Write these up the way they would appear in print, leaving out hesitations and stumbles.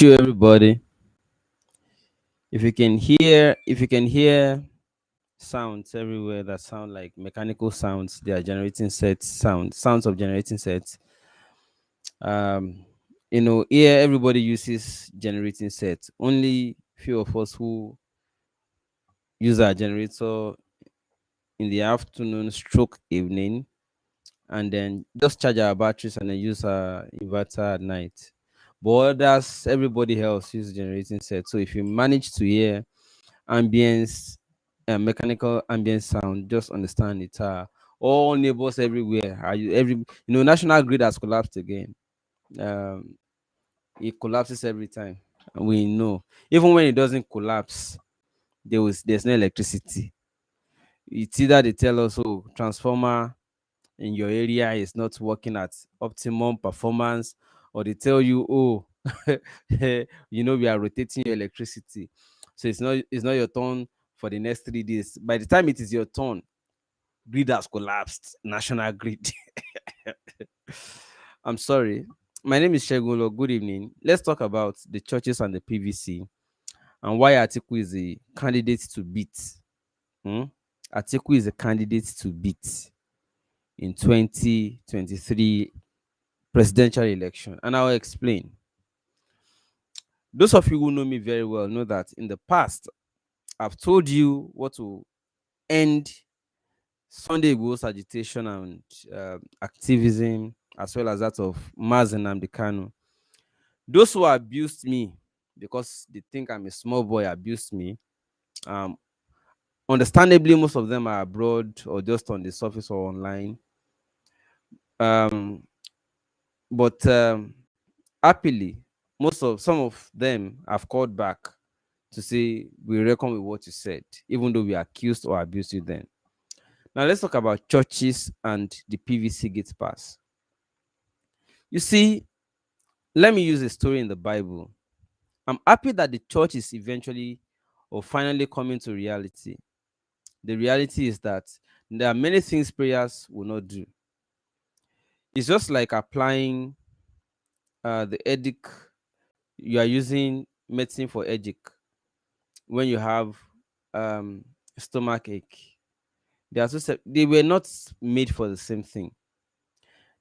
Greet you, everybody. If you can hear sounds everywhere that sound like mechanical sounds, they are generating sets, sounds of generating sets. Um, here everybody uses generating sets. Only few of us who use our generator in the afternoon, stroke evening, and then just charge our batteries and then use our inverter at night. But others, everybody else use generating sets. So if you manage to hear ambience, mechanical ambient sound, just understand it. All neighbors everywhere. National grid has collapsed again. Um, it collapses every time. And we know. Even when it doesn't collapse, there's no electricity. It's either they tell us, oh, transformer in your area is not working at optimum performance, or they tell you, oh, we are rotating your electricity, so it's not your turn for the next 3 days. By the time it is your turn, grid has collapsed, national grid. I'm sorry. My name is Shegulo. Good evening. Let's talk about the churches and the PVC and why Atiku is a candidate to beat. Hmm? Atiku is a candidate to beat in 2023 presidential election, and I'll explain. Those of you who know me very well know that in the past I've told you what will end Sunday Igboho's agitation and activism, as well as that of Mazen Namdekanu. Those who abused me because they think I'm a small boy abused me. Um, Understandably, most of them are abroad or just on the surface or online. Um, but happily, some of them have called back to say we reckon with what you said, even though we accused or abused you then. Now let's talk about churches and the PVC gate pass. You see, let me use a story in the Bible. I'm happy that the church is eventually or finally coming to reality. The reality is that there are many things prayers will not do. It's just like applying the headache. You are using medicine for headache when you have um, stomach ache. They were not made for the same thing.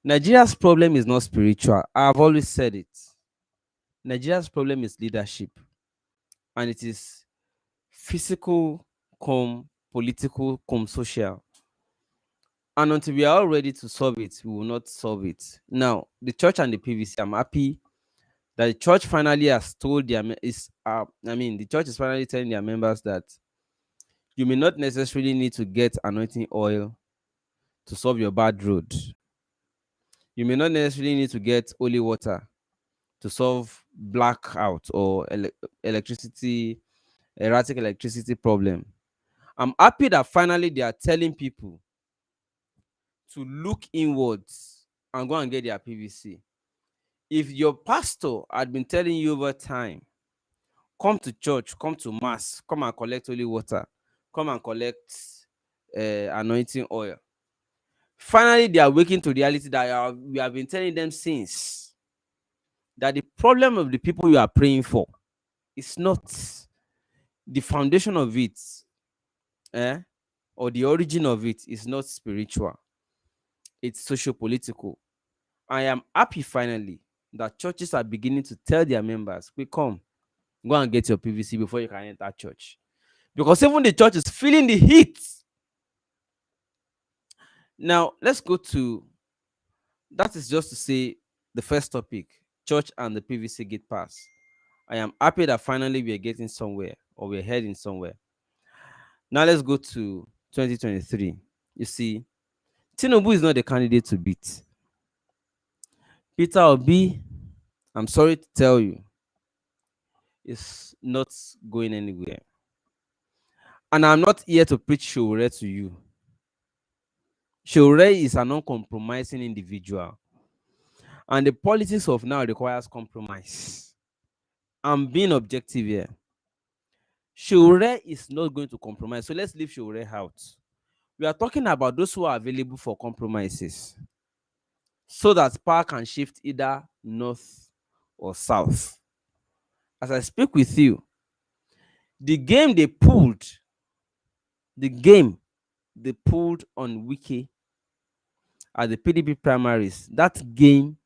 Nigeria's problem is not spiritual. I've always said it. Nigeria's problem is leadership, and it is physical, come political, come social. And until we are all ready to solve it, we will not solve it. Now, the church and the PVC, I'm happy that the church finally has told the church is finally telling their members that you may not necessarily need to get anointing oil to solve your bad road. You may not necessarily need to get holy water to solve blackout or erratic electricity problem. I'm happy that finally they are telling people to look inwards and go and get their PVC. If your pastor had been telling you over time, come to church, come to mass, come and collect holy water, come and collect anointing oil. Finally, they are waking to reality that we have been telling them since that the problem of the people you are praying for is not the foundation of it, or the origin of it is not spiritual, it's socio-political. I am happy finally that churches are beginning to tell their members, we come, go and get your PVC before you can enter church. Because even the church is feeling the heat. Now, let's go to, that is just to say the first topic, church and the PVC gate pass. I am happy that finally we are getting somewhere, or we're heading somewhere. Now let's go to 2023. You see, Tinubu is not the candidate to beat. Peter Obi, I'm sorry to tell you, is not going anywhere. And I'm not here to preach Showre to you. Showre is an uncompromising individual. And the politics of now requires compromise. I'm being objective here. Showre is not going to compromise. So let's leave Showre out. We are talking about those who are available for compromises, so that power can shift either north or south. as I speak with you, the game they pulled, the game they pulled on Wiki at the PDP primaries, that game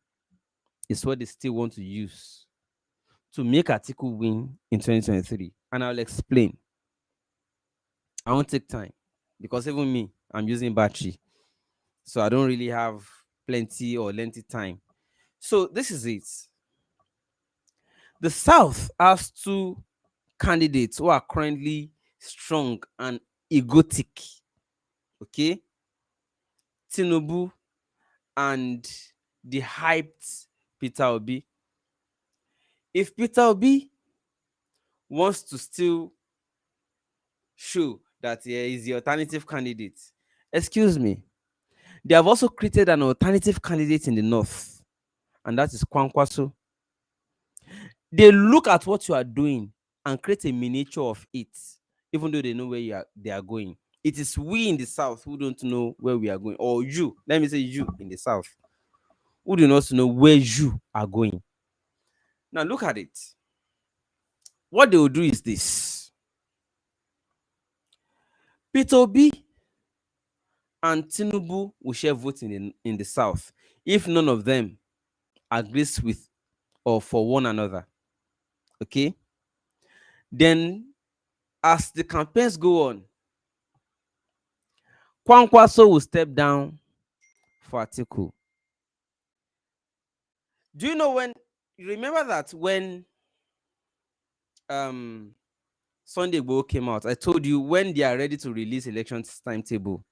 is what they still want to use to make Atiku win in 2023. And I'll explain. I won't take time because even me, I'm using battery. So I don't really have plenty or lengthy time. So this is it. The South has two candidates who are currently strong and egotic. Okay? Tinubu and the hyped Peter Obi. If Peter Obi wants to still show that he is the alternative candidate, excuse me, they have also created an alternative candidate in the north, and that is Kwankwaso. They look at what you are doing and create a miniature of it, even though they know where they are going. It is we in the south who don't know where we are going, or you, let me say you in the south, who do not know where you are going. Now look at it. What they will do is this. Peter Obi and Tinubu will share votes in the south if none of them agrees with or for one another. Okay? Then as the campaigns go on, Kwankwaso will step down for Atiku. Do you know when you remember that when Sunday Igboho came out, I told you when they are ready to release elections timetable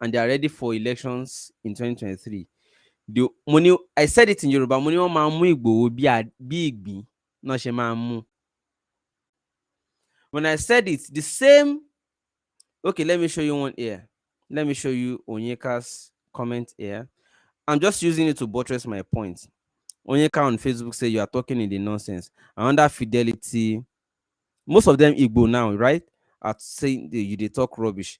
and they are ready for elections in 2023. The money, I said it in Yoruba, money on my Igboho be no she ma. When I said it, the same. Okay, let me show you one here. Let me show you Onyeka's comment here. I'm just using it to buttress my point. Onyeka on Facebook say you are talking in the nonsense. And under Fidelity, most of them Igbo now, right? Are saying they talk rubbish.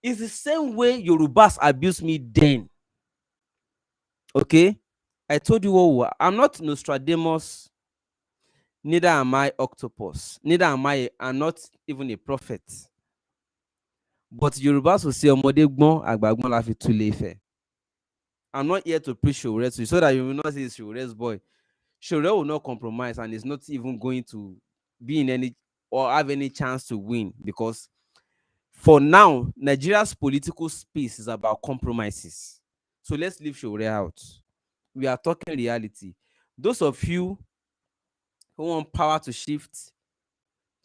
It's the same way Yorubas abuse me then. Okay? I told you what I'm not Nostradamus, neither am I octopus, neither am I'm not even a prophet. But Yorubas will say Omodegbon Agbagbon la fi tule Ife. I'm not here to preach Showre to you so that you will not say it's Showre's boy. Showre will not compromise and is not even going to be in any or have any chance to win, because for now, Nigeria's political space is about compromises. So let's leave Showre out. We are talking reality. Those of you who want power to shift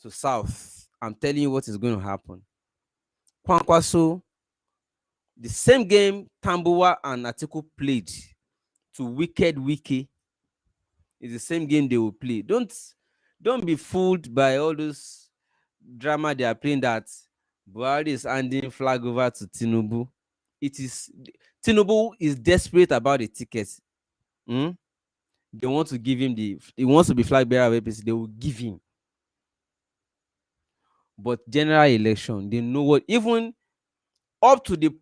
to south, I'm telling you what is going to happen. Kwankwaso, the same game Tambuwa and Atiku played to wicked Wiki is the same game they will play. Don't be fooled by all those drama they are playing that Buhari is handing flag over to Tinubu. Tinubu is desperate about the tickets. They want to give him he wants to be flag bearer of APC, they will give him. But general election, they know what, even up to the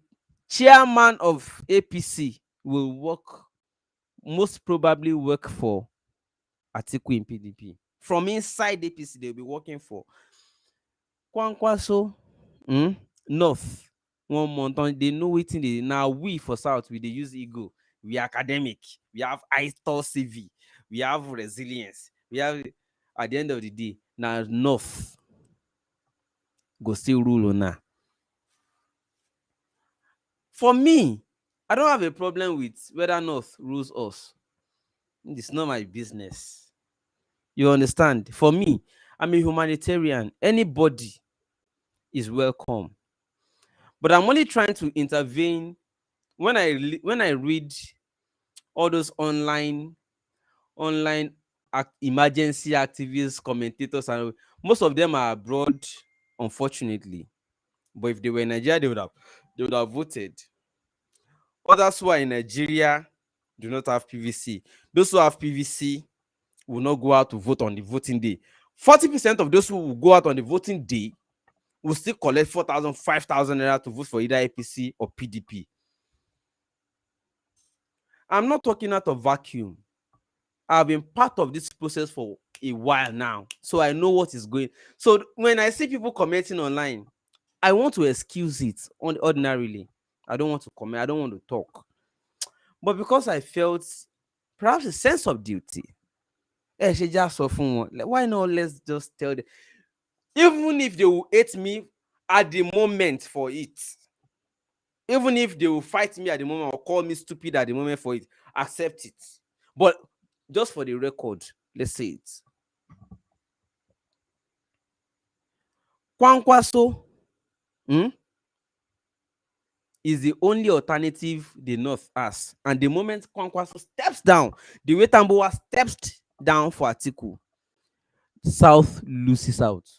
chairman of APC will work, most probably work for Atiku in PDP. From inside APC, they'll be working for Kwankwaso, North. 1 month on, they know wetin dey. Now we for South, we dey use ego. We are academic. We have ITOL CV. We have resilience. We have, at the end of the day, now North go still rule on now. For me, I don't have a problem with whether North rules us. It's not my business. You understand? For me, I'm a humanitarian. Anybody is welcome. But I'm only trying to intervene when I read all those online emergency activists, commentators, and most of them are abroad, unfortunately. But if they were in Nigeria, they would have voted. Others who are in Nigeria do not have PVC. Those who have PVC will not go out to vote on the voting day. 40% of those who will go out on the voting day will still collect 4,000, 5,000 naira to vote for either APC or PDP. I'm not talking out of vacuum. I've been part of this process for a while now, so I know what is going. So when I see people commenting online, I want to excuse it ordinarily. I don't want to comment. I don't want to talk. But because I felt perhaps a sense of duty, she just sọ fún wọn. Like, why not? Let's just tell them, even if they will hate me at the moment for it, even if they will fight me at the moment or call me stupid at the moment for it, accept it. But just for the record, let's say it. Kwankwaso is the only alternative the North has. And the moment Kwankwaso steps down, the way Tambuwa steps down for Atiku, South loses out.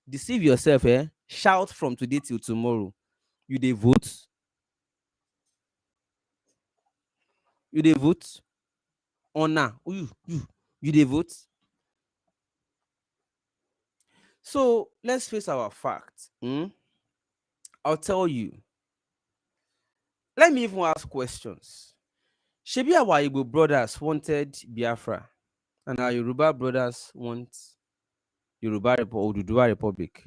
Deceive yourself, eh? Shout from today till tomorrow. You dey vote. You dey vote. Honor. You dey vote. So let's face our facts. I'll tell you. Let me even ask questions. Shebi our Igbo brothers wanted Biafra, and our Yoruba brothers want Oduduwa Republic.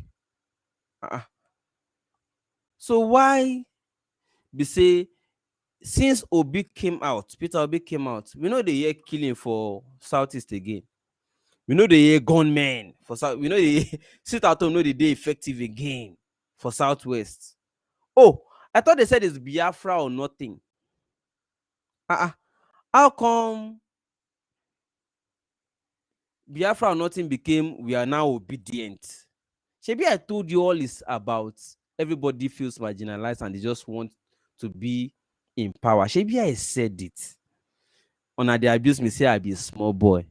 So why be say since Peter Obi came out, we know they hear killing for Southeast again. We know they hear gunmen for South. We know they sit at home. Know they effective again for Southwest. Oh, I thought they said it's Biafra or nothing. How come Biafra or nothing became we are now obedient? Shebi, I told you all is about everybody feels marginalized and they just want to be in power. Shebi, I said it. Una they abuse me, say I be a small boy.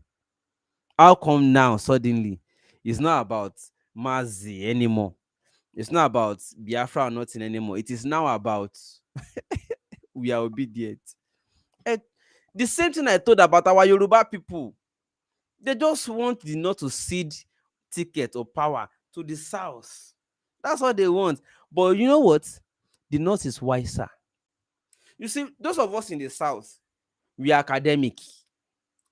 How come now suddenly it's not about Mazi anymore? It's not about Biafra or nothing anymore. It is now about we are obedient. And the same thing I told about our Yoruba people. They just want the North to cede ticket or power to the South. That's what they want. But you know what? The North is wiser. You see, those of us in the South, we are academic.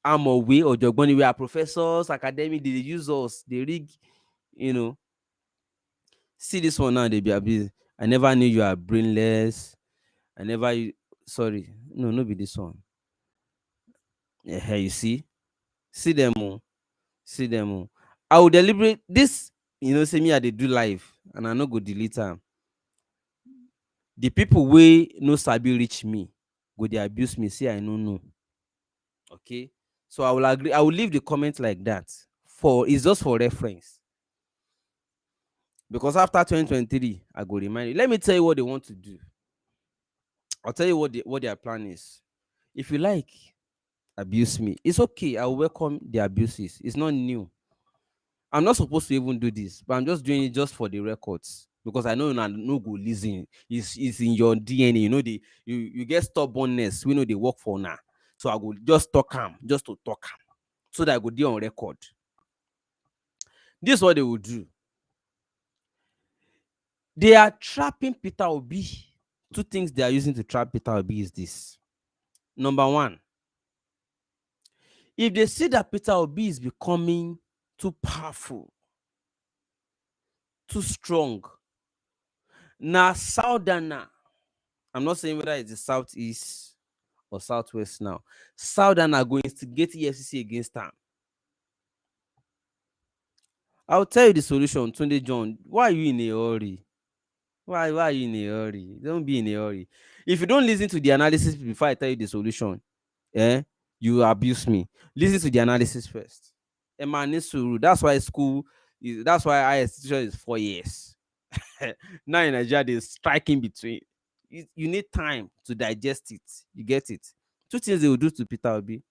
Amowe or Jogboni, we are professors, academic. They use us. They rig, See this one now, they be abused. I never knew you are brainless. Sorry. No be this one. Yeah, you see? See them all. See them all. I will deliberate this, say me I dey do live and I no go delete am. The people wey no sabi reach me go dey abuse me, say I no know. Okay? So I will agree. I will leave the comment like that. It's just for reference. Because after 2023, I go remind you. Let me tell you what they want to do. I'll tell you what their plan is. If you like, abuse me. It's okay. I will welcome the abuses. It's not new. I'm not supposed to even do this, but I'm just doing it just for the records. Because I know no go listen. It's in your DNA. You get stubbornness. We know they work for now. So I go just talk them, just to talk them. So that I go do on record. This is what they will do. They are trapping Peter Obi. Two things they are using to trap Peter Obi is this. Number one, if they see that Peter Obi is becoming too powerful, too strong, now Southerner, I'm not saying whether it's the Southeast or Southwest now, Southerner going to get EFCC against them. I'll tell you the solution, Tunde John. Why are you in a hurry? Why are you in a hurry? Don't be in a hurry. If you don't listen to the analysis before I tell you the solution, you abuse me. Listen to the analysis first. That's why that's why our institution is 4 years. Now in Nigeria, they're striking between. You need time to digest it. You get it? Two things they will do to Peter Obi.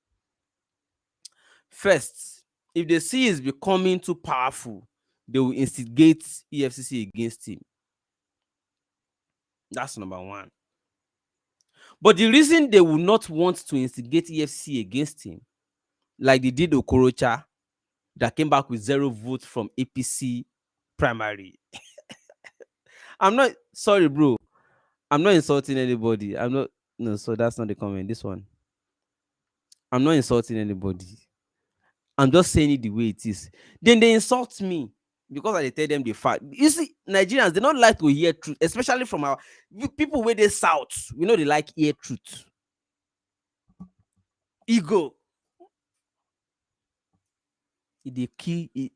First, if they see he's becoming too powerful, they will instigate EFCC against him. That's number one. But the reason they will not want to instigate EFCC against him, like they did Okorocha, that came back with 0 votes from APC primary. I'm not sorry, bro. I'm not insulting anybody. So that's not the comment. This one. I'm not insulting anybody. I'm just saying it the way it is. Then they insult me because I tell them the fact. You see, Nigerians, they don't like to hear truth, especially from our people where they south. We know they like hear truth. Ego. They kill it.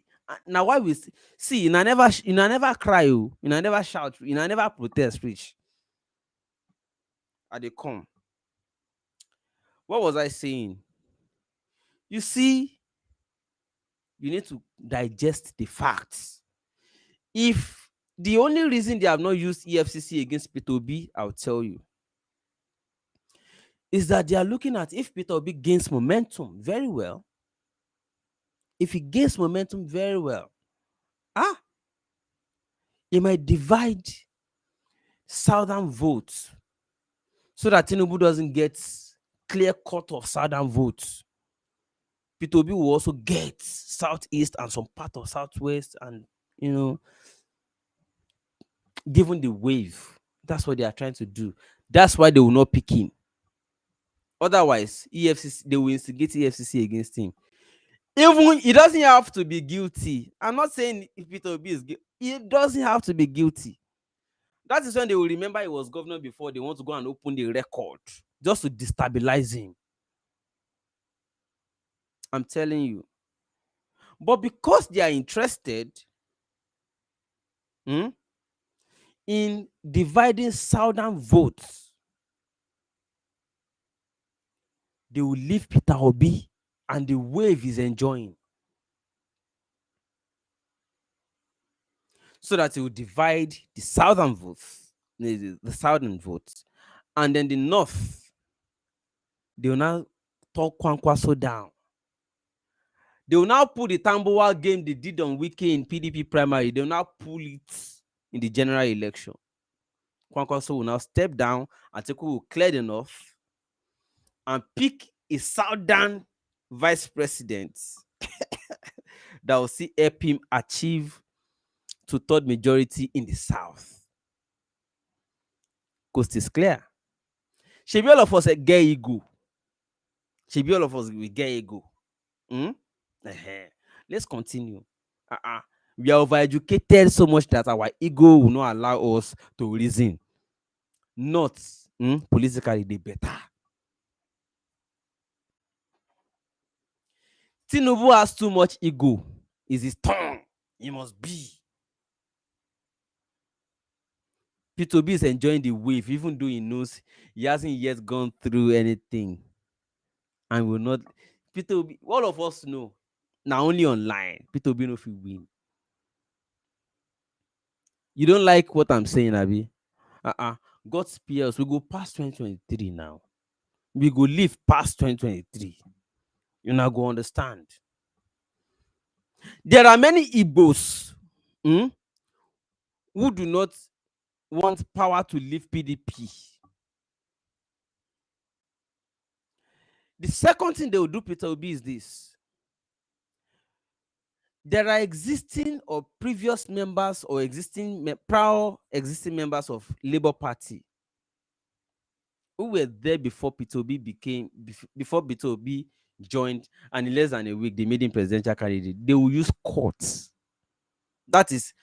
Now why we see you never cry, you never shout, you never protest, preach. And they come. What was I saying? You see, you need to digest the facts. If the only reason they have not used EFCC against Peter Obi, I'll tell you, is that they are looking at if Peter Obi gains momentum very well. If he gains momentum very well, he might divide southern votes so that Tinubu doesn't get clear cut of southern votes. Peter Obi will also get southeast and some part of southwest, and given the wave, that's what they are trying to do. That's why they will not pick him. Otherwise, EFCC, they will instigate EFCC against him. Even he doesn't have to be guilty. I'm not saying if Peter Obi is guilty, he doesn't have to be guilty. That is when they will remember he was governor before. They want to go and open the record just to destabilize him. I'm telling you. But because they are interested in dividing southern votes, they will leave Peter Obi and the wave is enjoying, so that it will divide the southern votes, the southern votes, and then the north, they will now talk Kwankwaso down. They will now put the Tambuwal game they did on Wike in PDP primary. They will now pull it in the general election. Kwankwaso will now step down, Atiku will clear the north and pick a southern vice president that will see help him achieve to third majority in the south. Coast is clear. Shebi all of us get ego. Shebi all of us will get ego. Let's continue. We are overeducated so much that our ego will not allow us to reason. Not politically, they better. Tinubu has too much ego. Is his tongue. He must be. Peter Obi is enjoying the wave, even though he knows he hasn't yet gone through anything. And will not. Peter Obi, all of us know. Now only online. Peter Obi no fit win. You don't like what I'm saying, Abi? God spare us. We go past 2023 now. We go live past 2023. You now go understand. There are many Igbos who do not want power to leave PDP. The second thing they will do, Peter Obi, is this. There are existing or previous members or prior existing members of Labour Party who were there before Peter Obi before Peter Obi joined, and in less than a week they made him presidential candidate. They will use courts. That is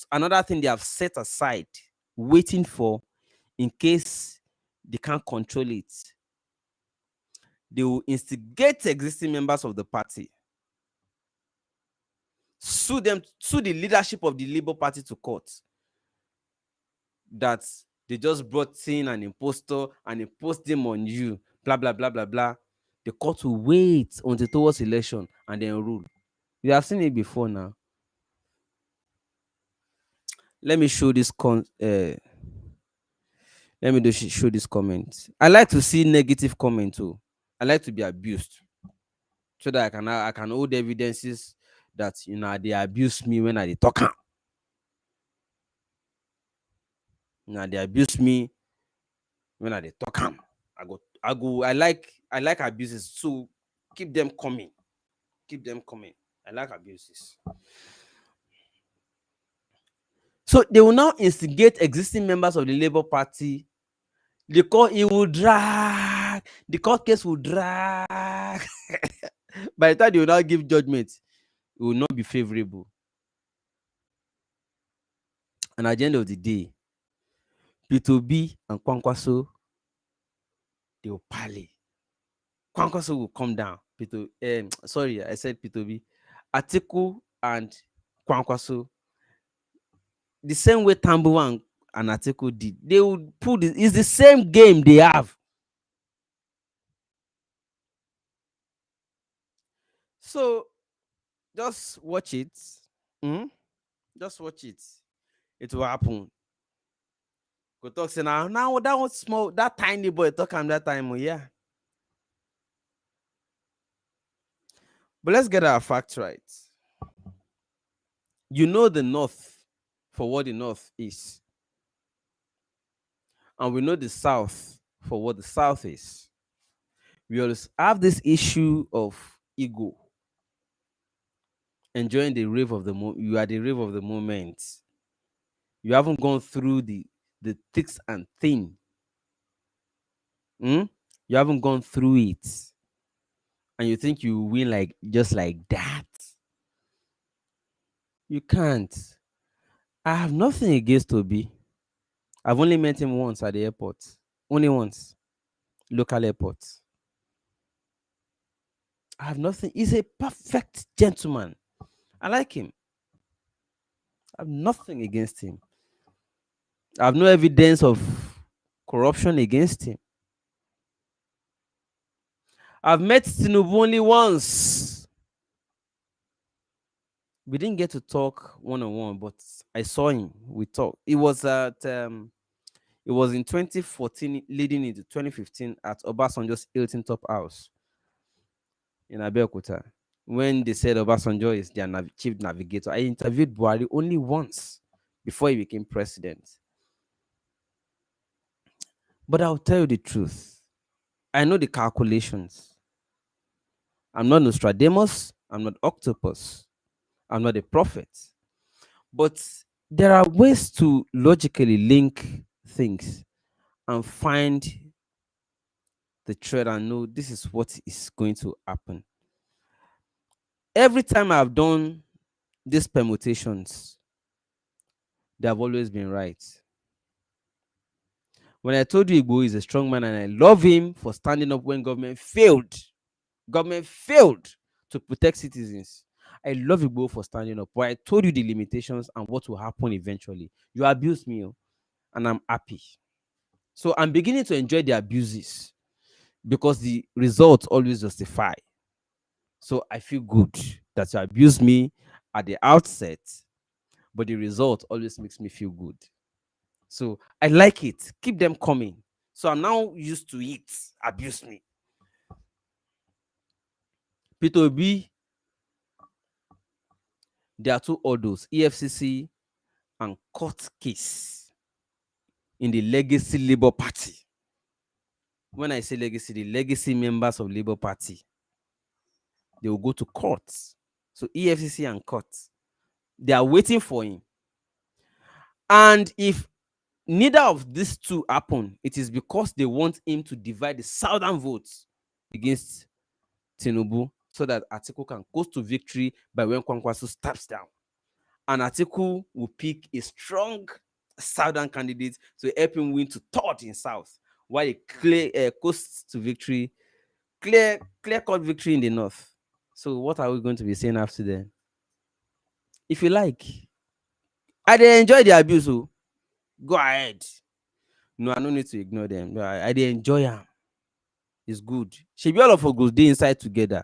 another thing they have set aside, waiting for in case they can't control it. They will instigate existing members of the party, sue the leadership of the Labour Party to court, that they just brought in an impostor and imposed them on you, blah, blah, blah, blah, blah. The court will wait until towards election and then rule. You have seen it before now. Let me show this show this comment. I like to see negative comment too. I like to be abused, so that I can hold evidences that they abuse me when I talk. They abuse me when I talk. I like abuses, so keep them coming. I like abuses. So they will now instigate existing members of the Labour Party. The court case will drag. By the time they will now give judgment, it will not be favorable. And at the end of the day, P2B and Kwankwaso, they will parley. Kwankwaso will come down. Sorry, I said P2B. Atiku and Kwankwaso, the same way Tambu and Atiku did, they would put it. It's the same game they have. So just watch it. Mhm. Just watch it. It will happen. Go talk say now that one small, that tiny boy talk him that time. Yeah. But let's get our facts right. You know the North for what the North is, and we know the South for what the South is. We always have this issue of ego, enjoying the rave of the moment. You are the rave of the moment. You haven't gone through the thicks and thin. Hmm? You haven't gone through it, and you think you win like just like that. You can't. I have nothing against Toby. I've only met him once at the airport. Only once. Local airport. I have nothing. He's a perfect gentleman. I like him. I have nothing against him. I have no evidence of corruption against him. I've met Tinubu only once. We didn't get to talk one on one, but I saw him. We talked. It was in 2014, leading into 2015 at Obasanjo's Hilton Top House in Abeokuta. When they said Obasanjo is their chief navigator, I interviewed Buhari only once before he became president. But I'll tell you the truth. I know the calculations. I'm not Nostradamus. I'm not Octopus. I'm not a prophet. But there are ways to logically link things and find the thread and know this is what is going to happen. Every time I've done these permutations, they have always been right. When I told you Igbo is a strong man and I love him for standing up when government failed to protect citizens. I love Igbo for standing up, but I told you the limitations and what will happen eventually. You abused me, and I'm happy. So I'm beginning to enjoy the abuses because the results always justify. So I feel good that you abused me at the outset, but the result always makes me feel good. So I like it. Keep them coming. So I'm now used to it. Abuse me. P2B, there are two orders, EFCC and court case in the legacy Labour Party. When I say legacy, the legacy members of Labour Party, they will go to court. So EFCC and court, they are waiting for him. And if neither of these two happen, it is because they want him to divide the southern votes against Tinubu so that Atiku can coast to victory by when Kwankwaso steps down. And Atiku will pick a strong southern candidate to help him win to third in south, while he coasts to victory, clear cut victory in the north. So what are we going to be saying after then? If you like, I dey enjoy the abuse. Go ahead. No, I don't need to ignore them. I dey enjoy them. It's good. Should be all of us go dey inside together.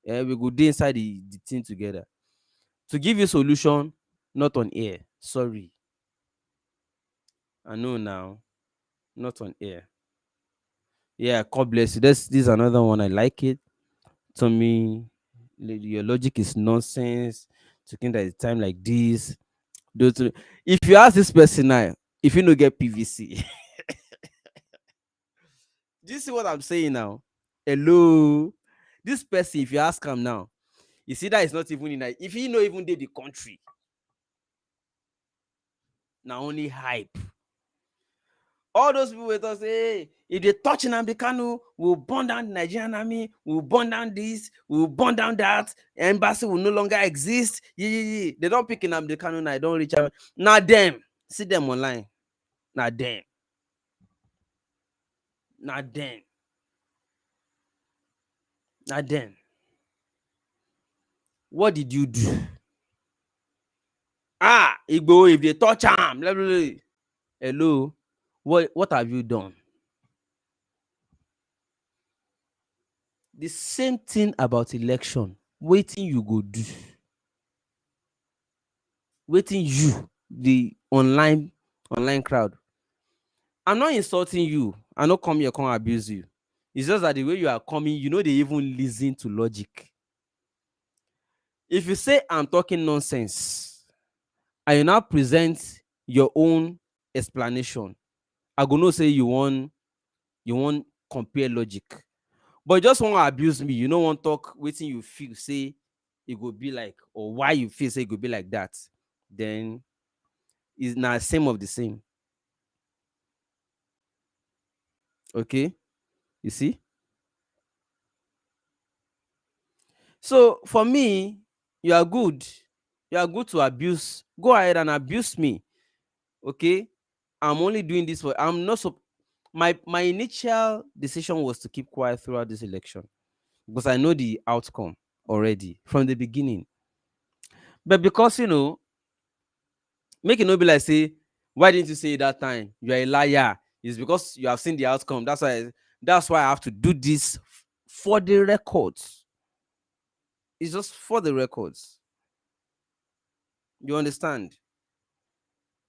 We go dey inside the thing together. To give you solution, not on air. Sorry. I know now. Not on air. Yeah, God bless you. This is another one. I like it. To me, your logic is nonsense. Talking at a time like this. If you ask this person now, if you don't get PVC, do you see what I'm saying now? Hello. This person, if you ask him now, you see that it's not even in. If he not even did the country, now only hype. All those people with us, hey, If they touch Nnamdi Kanu, we'll burn down the Nigerian army, we'll burn down this, we'll burn down that, embassy will no longer exist. Yeah. They don't pick Nnamdi Kanu now, I don't reach out. Now them, see them online. Now them. Now them. Now them. What did you do? Igbo, if they touch him, hello, what have you done? The same thing about election. Waiting you go do. Waiting you, the online crowd. I'm not insulting you. I not come here, come abuse you. It's just that the way you are coming, you know, they even listen to logic. If you say I'm talking nonsense, and you now present your own explanation, I go no say you want compare logic. But you just want to abuse me. You don't want talk waiting you feel say it go be like, or why you feel say it go be like that. Then it's not same of the same. Okay, you see. So for me, you are good. You are good to abuse. Go ahead and abuse me. Okay, I'm only doing this for. I'm not so. My initial decision was to keep quiet throughout this election because I know the outcome already from the beginning. But because make it not be like say, why didn't you say it that time? You are a liar. It's because you have seen the outcome. That's why I have to do this for the records. It's just for the records. You understand?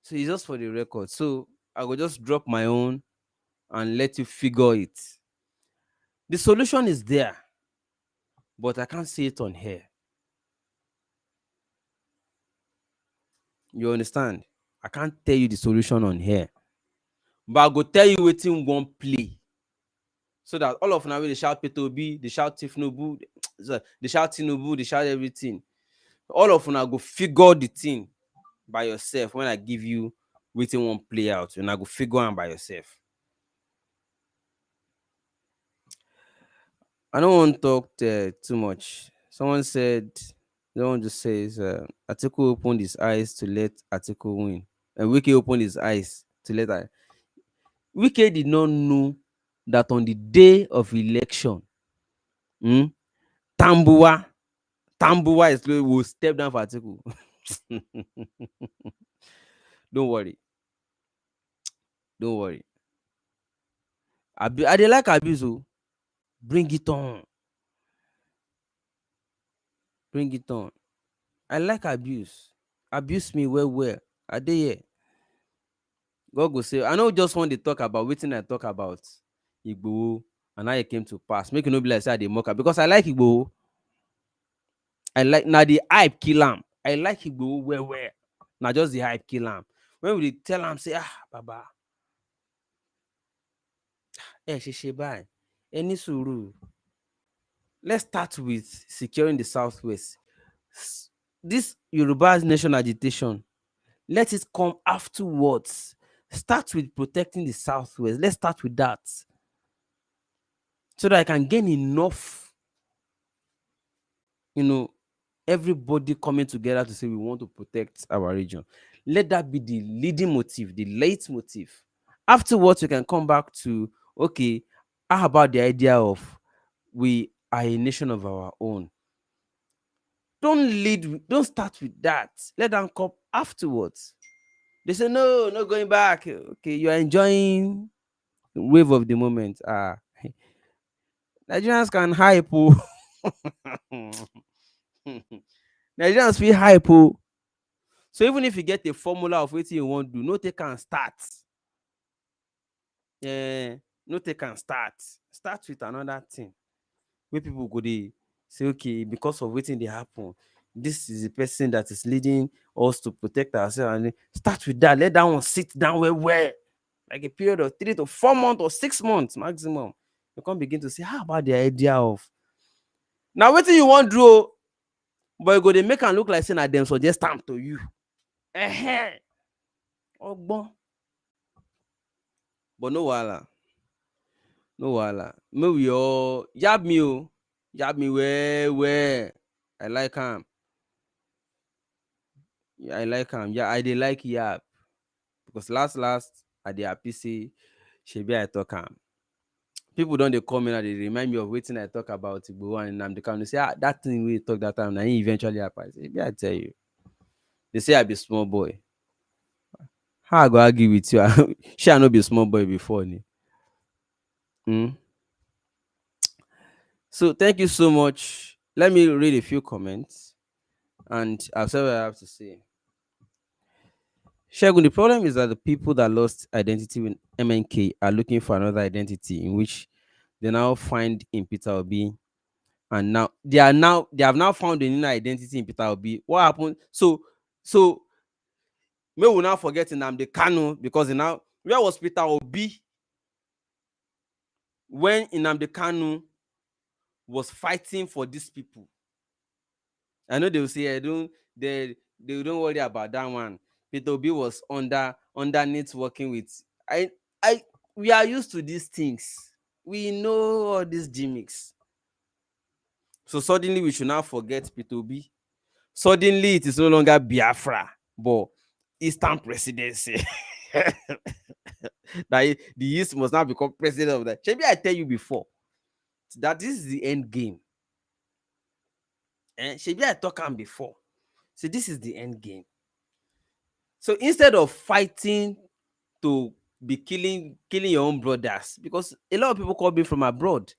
So it's just for the record. So I will just drop my own and let you figure it. The solution is there, but I can't see it on here. You understand? I can't tell you the solution on here. But I go tell you wetin one play. So that all of now they shout P2B, they shout Tinubu, they shout Tinubu, they shout everything. All of now go figure the thing by yourself when I give you wetin one play out. And I go figure am by yourself. I don't want to talk too much. Someone said, someone just says, Atiku opened his eyes to let Atiku win. And Wike opened his eyes to let Wike did not know that on the day of election, Tambuwa is will step down for Atiku. Don't worry. Don't worry. I dey like abuse. Bring it on. Bring it on. I like abuse. Abuse me well. I dey here. God go say, I know just want to talk about wetin I talk about Igbo and how it came to pass. Make you no be like say I dey mock am because I like Igbo. I like now the hype kill am. I like Igbo well. Now just the hype kill am. When we tell am say, Baba, ṣe báyìí, ẹ ní sùúrù. Let's start with securing the Southwest. This Yoruba nation agitation, let it come afterwards. Start with protecting the Southwest. Let's start with that. So that I can gain enough, everybody coming together to say we want to protect our region. Let that be the leading motive, the leitmotiv. Afterwards, you can come back to, okay, how about the idea of we are a nation of our own? Don't start with that. Let them come afterwards. They say, no, not going back. Okay, you are enjoying the wave of the moment. Nigerians can hype. Nigerians feel hype. So even if you get a formula of what you want to do, no take and start. No take and start. Start with another thing. Where people go dey say, okay, because of waiting they happen, this is the person that is leading us to protect ourselves. And start with that. Let that one sit down well. Like a period of 3 to 4 months or 6 months maximum. You can begin to say, how about the idea of now waiting you want to do, but you go they make and look like saying that them suggest time to you. Ogbon. But no wahala. No wahala. May we all yab me oh. Yab me where. I like him. Yeah, I like him. Yeah, I dey like yab. Because last I dey happy say shebi I talk am. People don dey call me now, dey remind me of wetin I talk about Igbo and Nnamdi Kanu. Say that thing wey you talk that time na him eventually happen. I say maybe I tell you. They say I be small boy. How I go argue with you? Shey I no be small boy before ni. So thank you so much. Let me read a few comments and I'll say what I have to say. Shegun, the problem is that the people that lost identity with MNK are looking for another identity in which they now find in Peter Obi, and now they have now found a new identity in Peter Obi. What happened? So may we now forget Nnamdi Kanu, because now where was Peter Obi when Nnamdi Kanu was fighting for these people? I know they will say they don't worry about that one. Peter Obi was underneath working with I we are used to these things. We know all these gimmicks. So suddenly we should now forget Peter Obi. Suddenly it is no longer Biafra, but Eastern presidency. That the East must now become president of that. Maybe I tell you before that this is the end game. Maybe I talk am before. So this is the end game. So instead of fighting to be killing your own brothers, because a lot of people called me from abroad,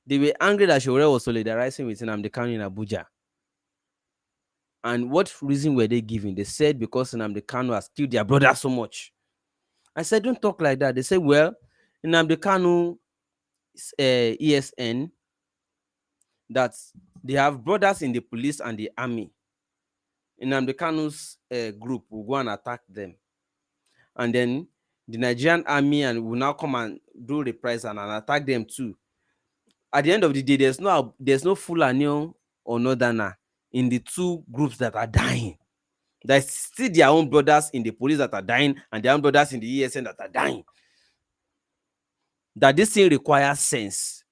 they were angry that Showore was solidarizing with Nnamdi Kanu in Abuja. And what reason were they giving? They said because Nnamdi Kanu has killed their brother so much. I said, don't talk like that. They said, well, Nnamdi Kanu ESN, that they have brothers in the police and the army. Nnamdi Kanu's group will go and attack them. And then the Nigerian army and will now come and do reprisal and attack them too. At the end of the day, there's no Fulani or Northerner in the two groups that are dying. There's still their own brothers in the police that are dying and their own brothers in the ESN that are dying. That this thing requires sense.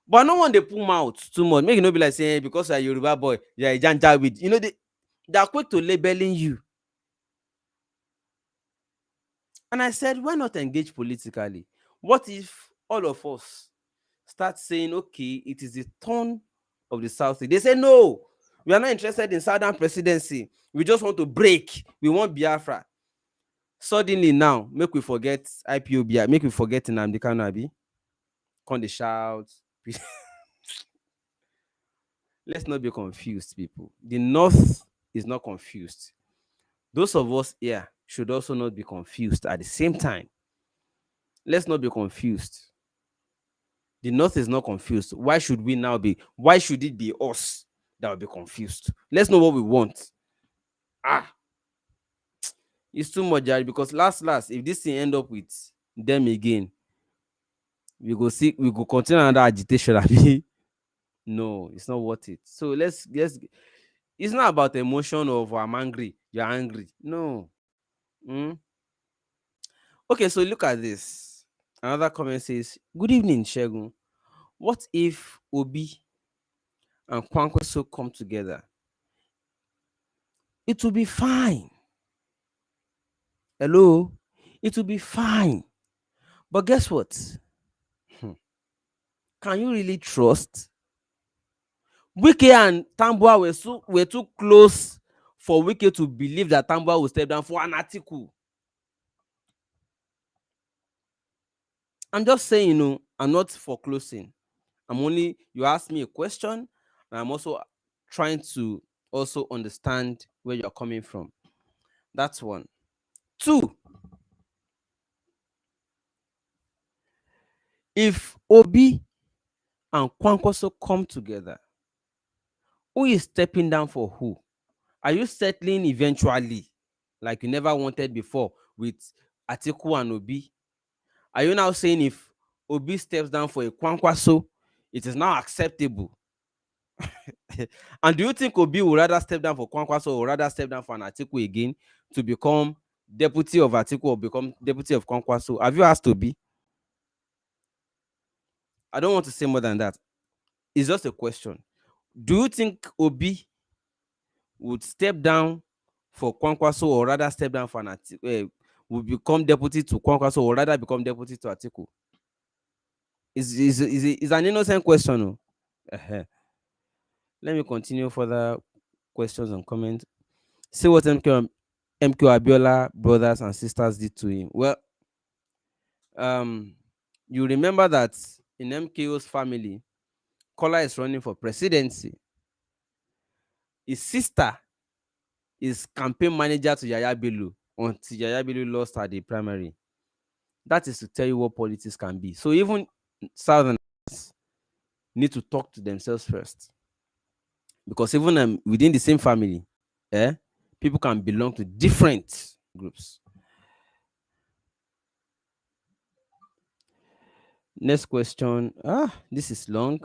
But no one they pull out too much. Make it not be like saying because you're a Yoruba boy, you're a Janjaweed. You know, they are quick to labeling you. And I said, why not engage politically? What if all of us start saying, okay, it is the turn of the South? They say, no, we are not interested in Southern presidency. We just want to break. We want Biafra. Suddenly now, make we forget IPOB, make we forget Nnamdi Kanu Abi. Come the shout. Let's not be confused, people. The North is not confused. Those of us here should also not be confused at the same time. Let's not be confused. The North is not confused. Why should we now be? Why should it be us that will be confused? Let's know what we want. It's too much, Jerry, because last, if this thing end up with them again, we go continue another agitation. No, it's not worth it. So let's it's not about emotion of I'm angry, you're angry. No. Okay, so look at this. Another comment says, good evening, Shegun. What if Obi and Kwankwaso come together? It will be fine. Hello? It will be fine. But guess what? Can you really trust? Wike and Tambuwa were too close for Wike to believe that Tambuwa will step down for an Atiku. I'm just saying, I'm not for closing. You asked me a question, and I'm also trying to also understand where you're coming from. That's one. Two, if Obi and Kwankwaso come together, who is stepping down for who? Are you settling eventually, like you never wanted before, with Atiku and Obi? Are you now saying if Obi steps down for a Kwankwaso, it is now acceptable? And do you think Obi would rather step down for Kwankwaso or rather step down for an Atiku again to become deputy of Atiku or become deputy of Kwankwaso? Have you asked Obi? I don't want to say more than that. It's just a question. Do you think Obi would step down for Kwankwaso, or rather step down for would become deputy to Kwankwaso, or rather become deputy to Atiku? Is an innocent question. Oh. Let me continue further questions and comments. See what MQ Abiola brothers and sisters did to him. Well, you remember that in MKO's family, Kola is running for presidency. His sister is campaign manager to Yaya Bello until Yaya Bello lost at the primary. That is to tell you what politics can be. So even Southerners need to talk to themselves first, because even within the same family, people can belong to different groups. Next question. This is long.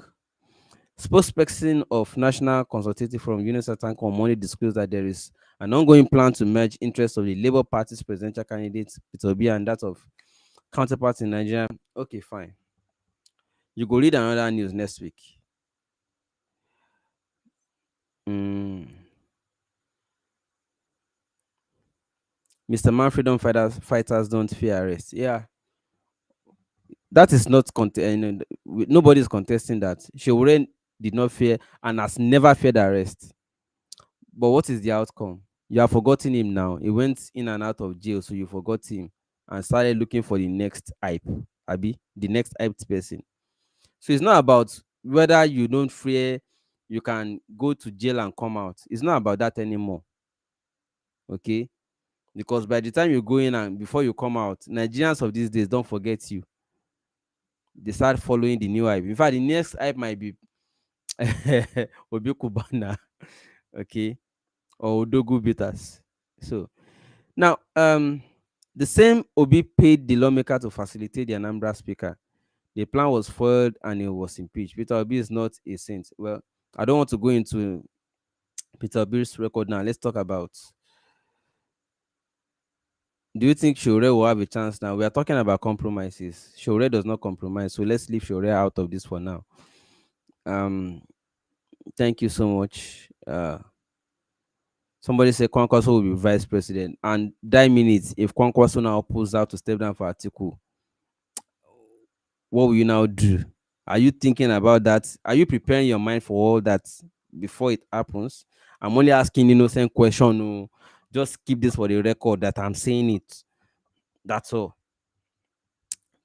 Spokesperson of National Consultative Forum, Yunus Atanko, on Monday disclosed that there is an ongoing plan to merge interests of the Labour Party's presidential candidate Peter Obi and that of counterparts in Nigeria. Okay, fine. You go read another news next week. Mr. Man, freedom fighters don't fear arrest. Yeah, that is not nobody is contesting that. Shewure did not fear and has never feared arrest. But what is the outcome? You have forgotten him now. He went in and out of jail, so you forgot him and started looking for the next hype, Abi, the next hyped person. So it's not about whether you don't fear, you can go to jail and come out. It's not about that anymore. Okay? Because by the time you go in and before you come out, Nigerians of these days don't forget you. They start following the new hype. In fact, the next hype might be Obi Kubana, okay, or Odogu Bitters. So now, the same Obi paid the lawmaker to facilitate the Anambra speaker. The plan was foiled and he was impeached. Peter Obi is not a saint. Well, I don't want to go into Peter Obi's record now. Let's talk about. Do you think Shore will have a chance now? We are talking about compromises. Shore does not compromise, so let's leave Shore out of this for now. Thank you so much. Somebody said Kwankwaso will be vice president, and that minutes if Kwankwaso now pulls out to step down for Atiku, what will you now do? Are you thinking about that? Are you preparing your mind for all that before it happens? I'm only asking innocent question. No, just keep this for the record that I'm saying it. That's all.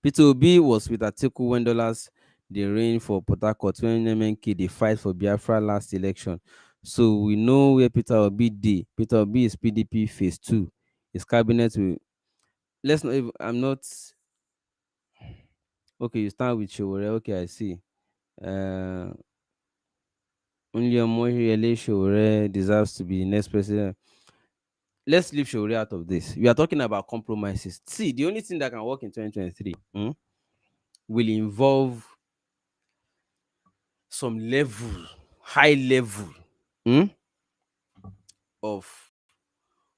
Peter Obi was with Atiku when dollars they reign for Port Harcourt when MNK they fight for Biafra last election. So we know where Peter Obi did. Peter Obi is PDP phase 2. His cabinet will. Let's not. I'm not. Okay, you start with Showore. Okay, I see. Only Omoyele Showore deserves to be the next president. Let's leave Showore out of this. We are talking about compromises. See, the only thing that can work in 2023 will involve some level, high level of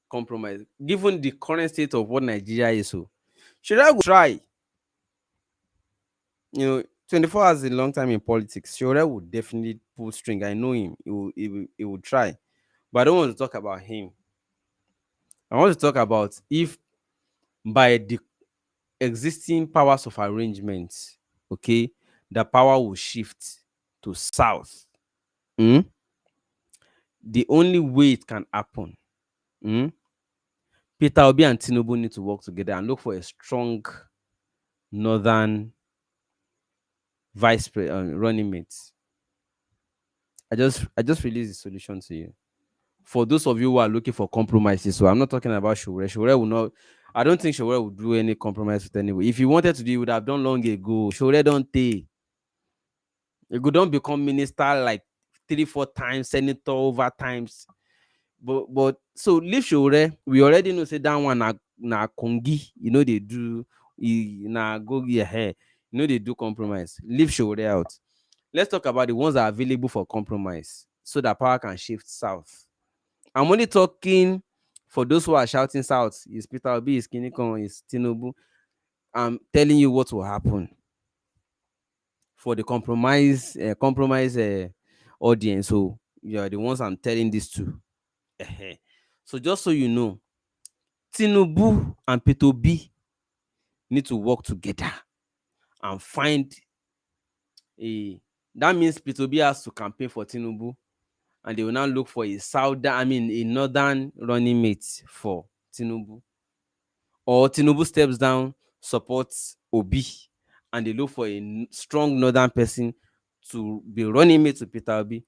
compromise. Given the current state of what Nigeria is, so should I go try? 24 hours is a long time in politics. Shore would definitely pull string. I know him. He will try. But I don't want to talk about him. I want to talk about if by the existing powers of arrangement, okay, the power will shift to south. The only way it can happen, Peter Obi and Tinubu need to work together and look for a strong northern vice running mates. I just released the solution to you. For those of you who are looking for compromises, so I'm not talking about Shore. Shore will not. I don't think Shore will do any compromise with anyone. If he wanted to do, he would have done long ago. Shore don't take. You could don't become minister like 3-4 times, senator over times. But so leave Shore. We already know say that one na kongi. They do na go here. They do compromise. Leave Shore out. Let's talk about the ones that are available for compromise so that power can shift south. I'm only talking for those who are shouting south. Is Peter Obi, is Kinikon, is Tinubu. I'm telling you what will happen. for the compromise audience. So you are the ones I'm telling this to. Ehen. So just so you know, Tinubu and P2B need to work together and find a. That means P2B has to campaign for Tinubu, and they will now look for a northern running mate for Tinubu. Or Tinubu steps down, supports Obi, and they look for a strong northern person to be running mate to Peter Obi.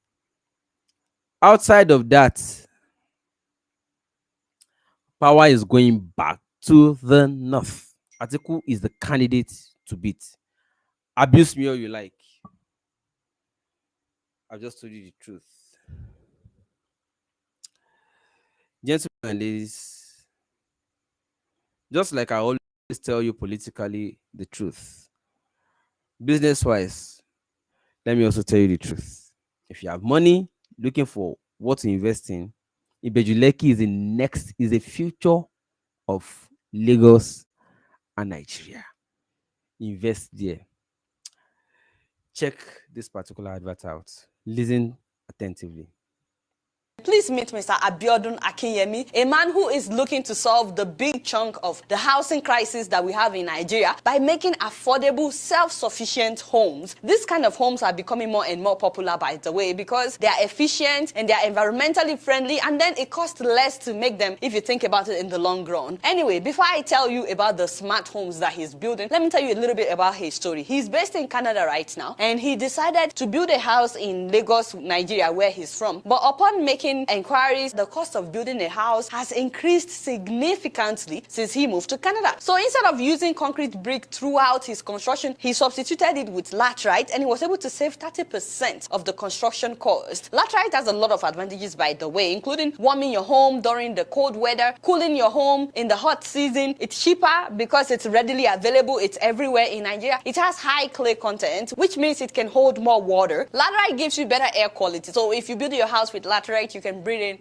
Outside of that, power is going back to the north. Atiku is the candidate to beat. Abuse me all you like. I've just told you the truth. Gentlemen and ladies, just like I always tell you politically the truth, business wise, let me also tell you the truth. If you have money looking for what to invest in, Ibejuleki is the future of Lagos and Nigeria. Invest there. Check this particular advert out. Listen attentively. Please meet Mr. Abiodun Akinyemi, a man who is looking to solve the big chunk of the housing crisis that we have in Nigeria by making affordable, self-sufficient homes. This kind of homes are becoming more and more popular, by the way, because they are efficient and they are environmentally friendly, and then it costs less to make them if you think about it in the long run. Anyway, before I tell you about the smart homes that he's building, let me tell you a little bit about his story. He's based in Canada right now, and he decided to build a house in Lagos, Nigeria, where he's from. But upon making inquiries, the cost of building a house has increased significantly since he moved to Canada. So instead of using concrete brick throughout his construction, he substituted it with laterite, and he was able to save 30% of the construction cost. Laterite has a lot of advantages, by the way, including warming your home during the cold weather, cooling your home in the hot season. It's cheaper because it's readily available. It's everywhere in Nigeria. It has high clay content, which means it can hold more water. Laterite gives you better air quality. So if you build your house with laterite, you can breathe in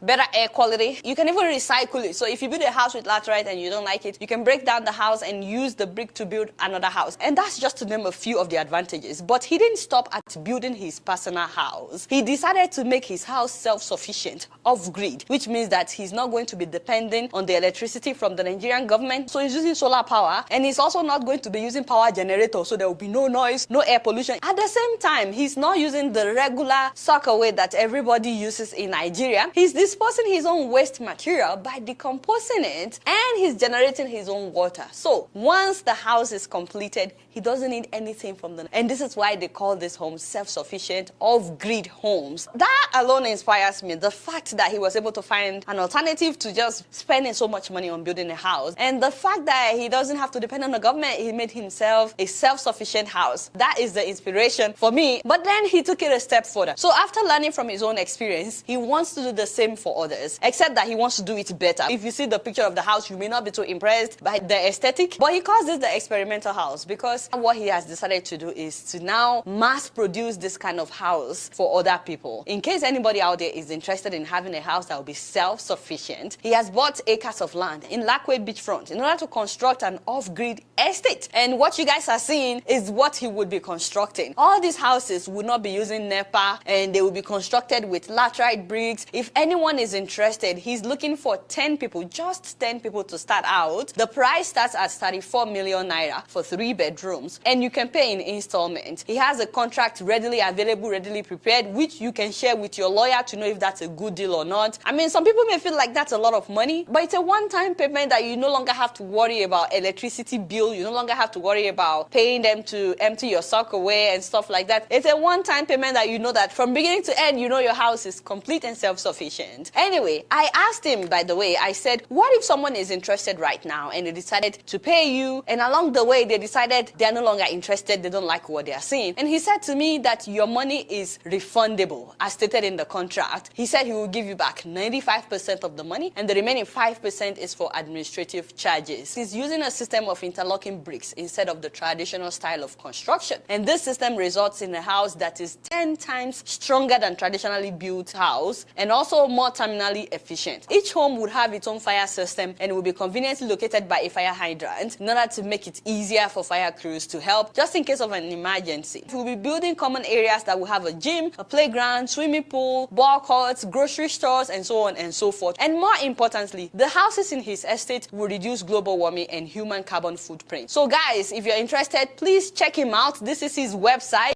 better air quality. You can even recycle it. So if you build a house with laterite and you don't like it, you can break down the house and use the brick to build another house. And that's just to name a few of the advantages. But he didn't stop at building his personal house. He decided to make his house self-sufficient, off-grid, which means that he's not going to be dependent on the electricity from the Nigerian government. So he's using solar power, and he's also not going to be using power generator, so there will be no noise, no air pollution. At the same time, he's not using the regular sockaway that everybody uses in Nigeria. He's disposing his own waste material by decomposing it, and he's generating his own water. So once the house is completed, he doesn't need anything from the... And this is why they call this home self-sufficient, off-grid homes. That alone inspires me. The fact that he was able to find an alternative to just spending so much money on building a house. And the fact that he doesn't have to depend on the government, he made himself a self-sufficient house. That is the inspiration for me. But then he took it a step further. So after learning from his own experience, he wants to do the same for others, except that he wants to do it better. If you see the picture of the house, you may not be too impressed by the aesthetic, but he calls this the experimental house because what he has decided to do is to now mass produce this kind of house for other people. In case anybody out there is interested in having a house that will be self-sufficient, he has bought acres of land in Lakeway Beachfront in order to construct an off-grid estate. And what you guys are seeing is what he would be constructing. All these houses would not be using NEPA, and they will be constructed with laterite bricks. If anyone is interested, he's looking for 10 people, just 10 people to start out. The price starts at 34 million naira for 3 bedrooms, and you can pay in installment. He has a contract readily available, readily prepared, which you can share with your lawyer to know if that's a good deal or not. I mean, some people may feel like that's a lot of money, but it's a one-time payment that you no longer have to worry about electricity bill. You no longer have to worry about paying them to empty your sock away and stuff like that. It's a one-time payment that you know that from beginning to end, you know your house is complete and self-sufficient. Anyway, I asked him, by the way, I said, what if someone is interested right now and they decided to pay you, and along the way they decided they're no longer interested, they don't like what they're seeing? And he said to me that your money is refundable, as stated in the contract. He said he will give you back 95% of the money, and the remaining 5% is for administrative charges. He's using a system of interlocking bricks instead of the traditional style of construction. And this system results in a house that is 10 times stronger than traditionally built house, and also more terminally efficient. Each home would have its own fire system and will be conveniently located by a fire hydrant in order to make it easier for fire crews crews to help just in case of an emergency. We'll be building common areas that will have a gym, a playground, swimming pool, ball courts, grocery stores, and so on and so forth. And more importantly, the houses in his estate will reduce global warming and human carbon footprint. So guys, if you're interested, please check him out. This is his website.